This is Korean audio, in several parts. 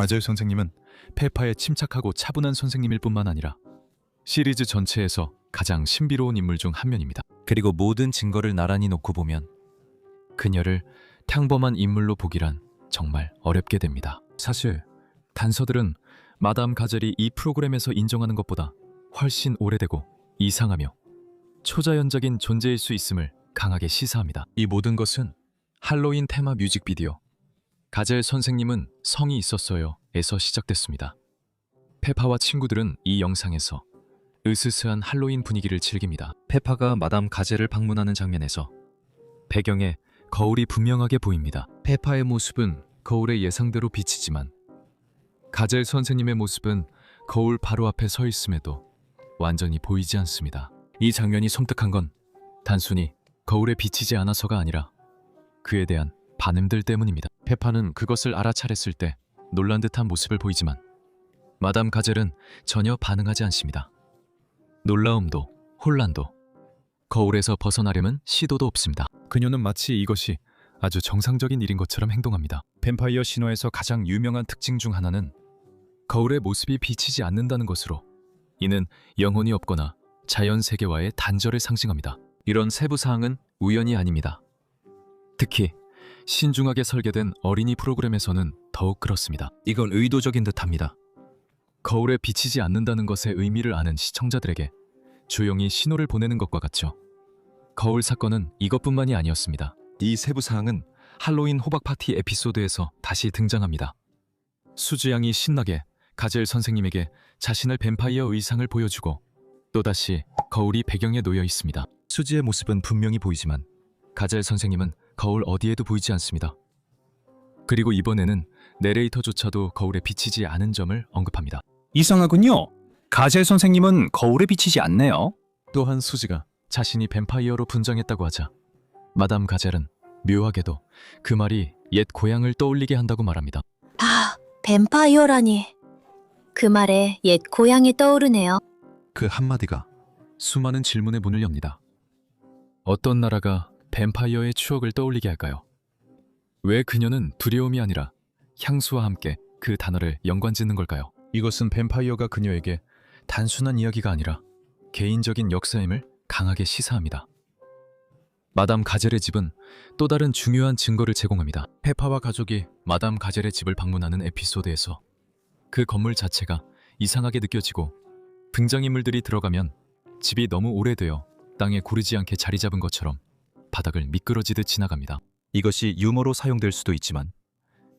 맞아요, 선생님은 페파의 침착하고 차분한 선생님일 뿐만 아니라 시리즈 전체에서 가장 신비로운 인물 중 한 면입니다. 그리고 모든 증거를 나란히 놓고 보면 그녀를 평범한 인물로 보기란 정말 어렵게 됩니다. 사실 단서들은 마담 가젤이 이 프로그램에서 인정하는 것보다 훨씬 오래되고 이상하며 초자연적인 존재일 수 있음을 강하게 시사합니다. 이 모든 것은 할로윈 테마 뮤직비디오 가젤 선생님은 성이 있었어요 에서 시작됐습니다. 페파와 친구들은 이 영상에서 으스스한 할로윈 분위기를 즐깁니다. 페파가 마담 가젤을 방문하는 장면에서 배경에 거울이 분명하게 보입니다. 페파의 모습은 거울의 예상대로 비치지만 가젤 선생님의 모습은 거울 바로 앞에 서 있음에도 완전히 보이지 않습니다. 이 장면이 섬뜩한 건 단순히 거울에 비치지 않아서가 아니라 그에 대한 반응들 때문입니다. 페파는 그것을 알아차렸을 때 놀란 듯한 모습을 보이지만 마담 가젤은 전혀 반응하지 않습니다. 놀라움도 혼란도 거울에서 벗어나려는 시도도 없습니다. 그녀는 마치 이것이 아주 정상적인 일인 것처럼 행동합니다. 뱀파이어 신화에서 가장 유명한 특징 중 하나는 거울의 모습이 비치지 않는다는 것으로 이는 영혼이 없거나 자연 세계와의 단절을 상징합니다. 이런 세부 사항은 우연이 아닙니다. 특히 신중하게 설계된 어린이 프로그램에서는 더욱 그렇습니다. 이건 의도적인 듯합니다. 거울에 비치지 않는다는 것의 의미를 아는 시청자들에게 조용히 신호를 보내는 것과 같죠. 거울 사건은 이것뿐만이 아니었습니다. 이 세부 사항은 할로윈 호박 파티 에피소드에서 다시 등장합니다. 수지 양이 신나게 가젤 선생님에게 자신의 뱀파이어 의상을 보여주고 또다시 거울이 배경에 놓여 있습니다. 수지의 모습은 분명히 보이지만 가젤 선생님은 거울 어디에도 보이지 않습니다. 그리고 이번에는 내레이터조차도 거울에 비치지 않은 점을 언급합니다. 이상하군요. 가젤 선생님은 거울에 비치지 않네요. 또한 수지가 자신이 뱀파이어로 분장했다고 하자 마담 가젤은 묘하게도 그 말이 옛 고향을 떠올리게 한다고 말합니다. 아, 뱀파이어라니. 그 말에 옛 고향이 떠오르네요. 그 한마디가 수많은 질문의 문을 엽니다. 어떤 나라가 뱀파이어의 추억을 떠올리게 할까요? 왜 그녀는 두려움이 아니라 향수와 함께 그 단어를 연관짓는 걸까요? 이것은 뱀파이어가 그녀에게 단순한 이야기가 아니라 개인적인 역사임을 강하게 시사합니다. 마담 가젤의 집은 또 다른 중요한 증거를 제공합니다. 페파와 가족이 마담 가젤의 집을 방문하는 에피소드에서 그 건물 자체가 이상하게 느껴지고 등장인물들이 들어가면 집이 너무 오래되어 땅에 고르지 않게 자리 잡은 것처럼 바닥을 미끄러지듯 지나갑니다. 이것이 유머로 사용될 수도 있지만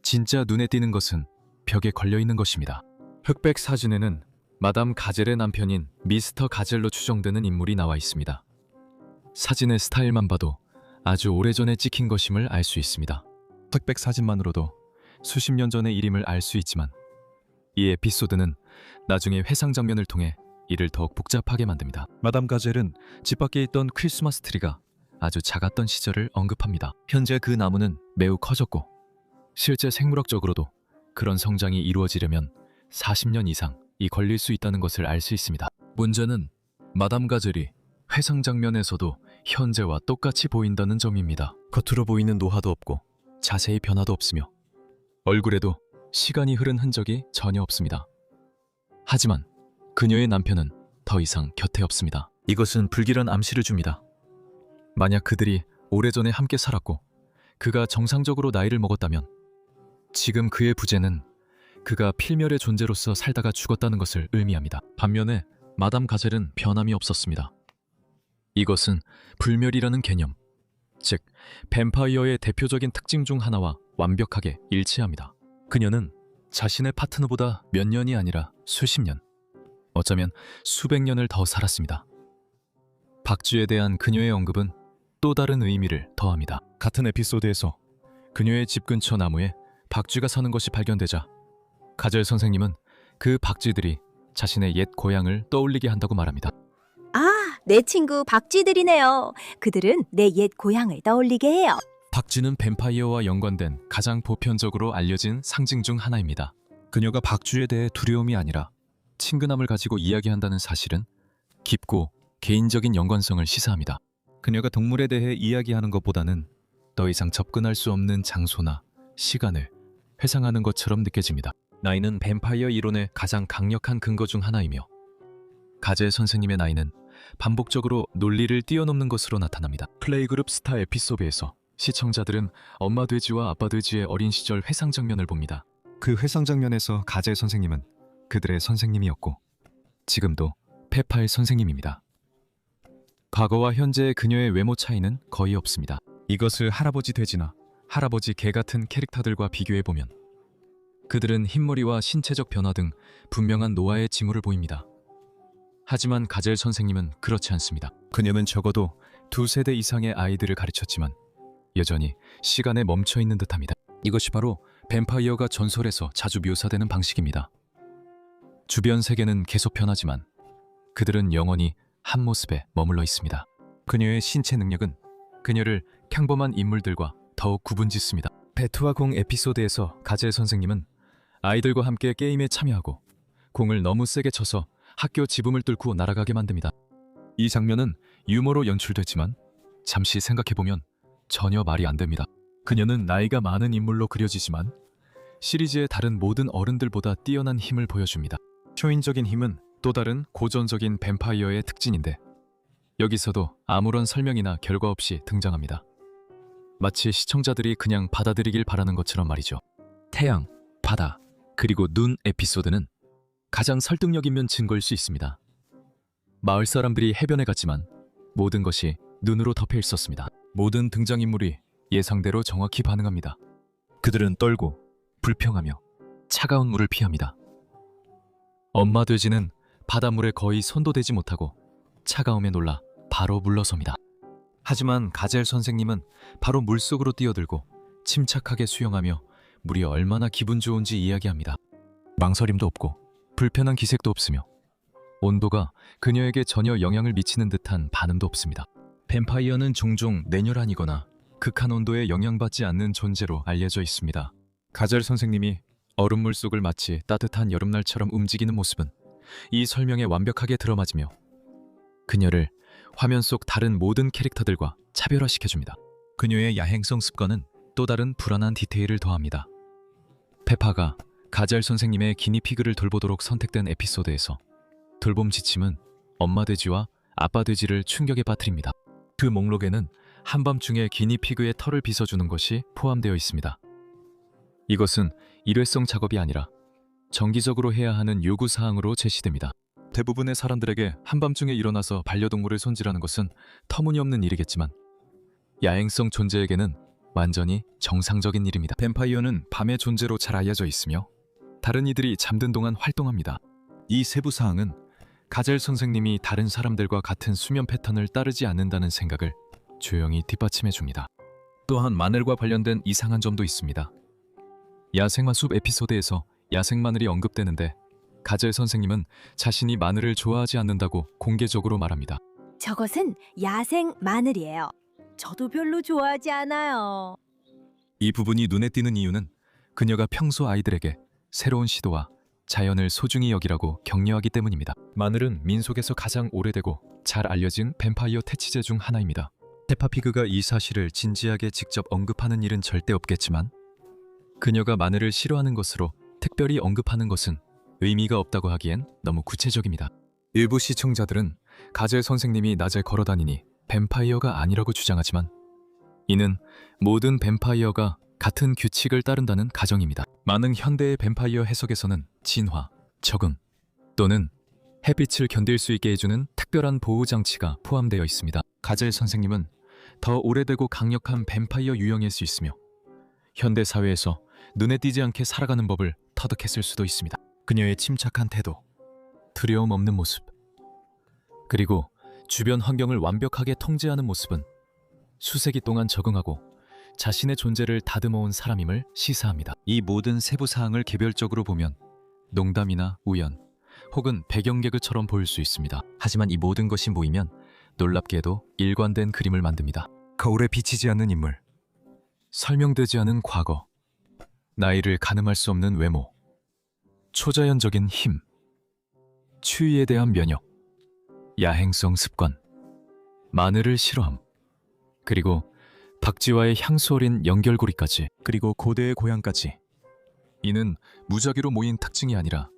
진짜 눈에 띄는 것은 벽에 걸려있는 것입니다. 흑백 사진에는 마담 가젤의 남편인 미스터 가젤로 추정되는 인물이 나와 있습니다. 사진의 스타일만 봐도 아주 오래전에 찍힌 것임을 알 수 있습니다. 흑백 사진만으로도 수십 년 전의 일임을 알 수 있지만 이 에피소드는 나중에 회상 장면을 통해 이를 더욱 복잡하게 만듭니다. 마담 가젤은 집 밖에 있던 크리스마스 트리가 아주 작았던 시절을 언급합니다. 현재 그 나무는 매우 커졌고 실제 생물학적으로도 그런 성장이 이루어지려면 40년 이상이 걸릴 수 있다는 것을 알 수 있습니다. 문제는 마담 가젤이 회상 장면에서도 현재와 똑같이 보인다는 점입니다. 겉으로 보이는 노화도 없고 자세히 변화도 없으며 얼굴에도 시간이 흐른 흔적이 전혀 없습니다. 하지만 그녀의 남편은 더 이상 곁에 없습니다. 이것은 불길한 암시를 줍니다. 만약 그들이 오래전에 함께 살았고 그가 정상적으로 나이를 먹었다면 지금 그의 부재는 그가 필멸의 존재로서 살다가 죽었다는 것을 의미합니다. 반면에 마담 가젤은 변함이 없었습니다. 이것은 불멸이라는 개념, 즉 뱀파이어의 대표적인 특징 중 하나와 완벽하게 일치합니다. 그녀는 자신의 파트너보다 몇 년이 아니라 수십 년, 어쩌면 수백 년을 더 살았습니다. 박쥐에 대한 그녀의 언급은 또 다른 의미를 더합니다. 같은 에피소드에서 그녀의 집 근처 나무에 박쥐가 사는 것이 발견되자 가젤 선생님은 그 박쥐들이 자신의 옛 고향을 떠올리게 한다고 말합니다. 아, 내 친구 박쥐들이네요. 그들은 내 옛 고향을 떠올리게 해요. 박쥐는 뱀파이어와 연관된 가장 보편적으로 알려진 상징 중 하나입니다. 그녀가 박쥐에 대해 두려움이 아니라 친근함을 가지고 이야기한다는 사실은 깊고 개인적인 연관성을 시사합니다. 그녀가 동물에 대해 이야기하는 것보다는 더 이상 접근할 수 없는 장소나 시간을 회상하는 것처럼 느껴집니다. 나이는 뱀파이어 이론의 가장 강력한 근거 중 하나이며 가젤 선생님의 나이는 반복적으로 논리를 뛰어넘는 것으로 나타납니다. 플레이그룹 스타 에피소드에서 시청자들은 엄마 돼지와 아빠 돼지의 어린 시절 회상 장면을 봅니다. 그 회상 장면에서 가젤 선생님은 그들의 선생님이었고 지금도 페파의 선생님입니다. 과거와 현재의 그녀의 외모 차이는 거의 없습니다. 이것을 할아버지 돼지나 할아버지 개 같은 캐릭터들과 비교해보면 그들은 흰머리와 신체적 변화 등 분명한 노화의 징후를 보입니다. 하지만 가젤 선생님은 그렇지 않습니다. 그녀는 적어도 2세대 이상의 아이들을 가르쳤지만 여전히 시간에 멈춰있는 듯합니다. 이것이 바로 뱀파이어가 전설에서 자주 묘사되는 방식입니다. 주변 세계는 계속 변하지만 그들은 영원히 한 모습에 머물러 있습니다. 그녀의 신체 능력은 그녀를 평범한 인물들과 더욱 구분짓습니다. 배트와 공 에피소드에서 가젤 선생님은 아이들과 함께 게임에 참여하고 공을 너무 세게 쳐서 학교 지붕을 뚫고 날아가게 만듭니다. 이 장면은 유머로 연출됐지만 잠시 생각해보면 전혀 말이 안 됩니다. 그녀는 나이가 많은 인물로 그려지지만 시리즈의 다른 모든 어른들보다 뛰어난 힘을 보여줍니다. 초인적인 힘은 또 다른 고전적인 뱀파이어의 특징인데 여기서도 아무런 설명이나 결과 없이 등장합니다. 마치 시청자들이 그냥 받아들이길 바라는 것처럼 말이죠. 태양, 바다, 그리고 눈 에피소드는 가장 설득력 있는 증거일 수 있습니다. 마을 사람들이 해변에 갔지만 모든 것이 눈으로 덮여 있었습니다. 모든 등장인물이 예상대로 정확히 반응합니다. 그들은 떨고 불평하며 차가운 물을 피합니다. 엄마 돼지는 바닷물에 거의 손도 대지 못하고 차가움에 놀라 바로 물러섭니다. 하지만 가젤 선생님은 바로 물속으로 뛰어들고 침착하게 수영하며 물이 얼마나 기분 좋은지 이야기합니다. 망설임도 없고 불편한 기색도 없으며 온도가 그녀에게 전혀 영향을 미치는 듯한 반응도 없습니다. 뱀파이어는 종종 내열한이거나 극한 온도에 영향받지 않는 존재로 알려져 있습니다. 가젤 선생님이 얼음물 속을 마치 따뜻한 여름날처럼 움직이는 모습은 이 설명에 완벽하게 들어맞으며 그녀를 화면 속 다른 모든 캐릭터들과 차별화시켜줍니다. 그녀의 야행성 습관은 또 다른 불안한 디테일을 더합니다. 페파가 가젤 선생님의 기니피그를 돌보도록 선택된 에피소드에서 돌봄 지침은 엄마 돼지와 아빠 돼지를 충격에 빠뜨립니다. 그 목록에는 한밤중에 기니피그의 털을 빗어주는 것이 포함되어 있습니다. 이것은 일회성 작업이 아니라 정기적으로 해야 하는 요구사항으로 제시됩니다. 대부분의 사람들에게 한밤중에 일어나서 반려동물을 손질하는 것은 터무니없는 일이겠지만 야행성 존재에게는 완전히 정상적인 일입니다. 뱀파이어는 밤의 존재로 잘 알려져 있으며 다른 이들이 잠든 동안 활동합니다. 이 세부 사항은 가젤 선생님이 다른 사람들과 같은 수면 패턴을 따르지 않는다는 생각을 조용히 뒷받침해 줍니다. 또한 마늘과 관련된 이상한 점도 있습니다. 야생마 숲 에피소드에서 야생 마늘이 언급되는데 가젤 선생님은 자신이 마늘을 좋아하지 않는다고 공개적으로 말합니다. 저것은 야생 마늘이에요. 저도 별로 좋아하지 않아요. 이 부분이 눈에 띄는 이유는 그녀가 평소 아이들에게 새로운 시도와 자연을 소중히 여기라고 격려하기 때문입니다. 마늘은 민속에서 가장 오래되고 잘 알려진 뱀파이어 퇴치제 중 하나입니다. 페파피그가 이 사실을 진지하게 직접 언급하는 일은 절대 없겠지만 그녀가 마늘을 싫어하는 것으로 특별히 언급하는 것은 의미가 없다고 하기엔 너무 구체적입니다. 일부 시청자들은 가젤 선생님이 낮에 걸어다니니 뱀파이어가 아니라고 주장하지만 이는 모든 뱀파이어가 같은 규칙을 따른다는 가정입니다. 많은 현대의 뱀파이어 해석에서는 진화, 적응 또는 햇빛을 견딜 수 있게 해주는 특별한 보호장치가 포함되어 있습니다. 가젤 선생님은 더 오래되고 강력한 뱀파이어 유형일 수 있으며 현대 사회에서 눈에 띄지 않게 살아가는 법을 터득했을 수도 있습니다. 그녀의 침착한 태도, 두려움 없는 모습, 그리고 주변 환경을 완벽하게 통제하는 모습은 수세기 동안 적응하고 자신의 존재를 다듬어온 사람임을 시사합니다. 이 모든 세부 사항을 개별적으로 보면 농담이나 우연 혹은 배경개그처럼 보일 수 있습니다. 하지만 이 모든 것이 모이면 놀랍게도 일관된 그림을 만듭니다. 거울에 비치지 않는 인물, 설명되지 않은 과거, 나이를 가늠할 수 없는 외모, 초자연적인 힘, 추위에 대한 면역, 야행성 습관, 마늘을 싫어함, 그리고 박쥐와의 향수 어린 연결고리까지, 그리고 고대의 고향까지 이는 무작위로 모인 특징이 아니라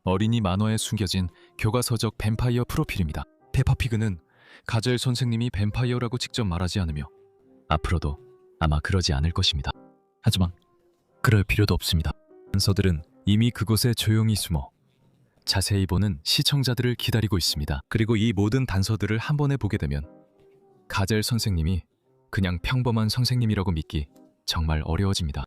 어린이 만화에 숨겨진 교과서적 뱀파이어 프로필입니다. 페파피그는 가젤 선생님이 뱀파이어라고 직접 말하지 않으며 앞으로도 아마 그러지 않을 것입니다. 하지만 그럴 필요도 없습니다. 단서들은 이미 그곳에 조용히 숨어 자세히 보는 시청자들을 기다리고 있습니다. 그리고 이 모든 단서들을 한 번에 보게 되면 가젤 선생님이 그냥 평범한 선생님이라고 믿기 정말 어려워집니다.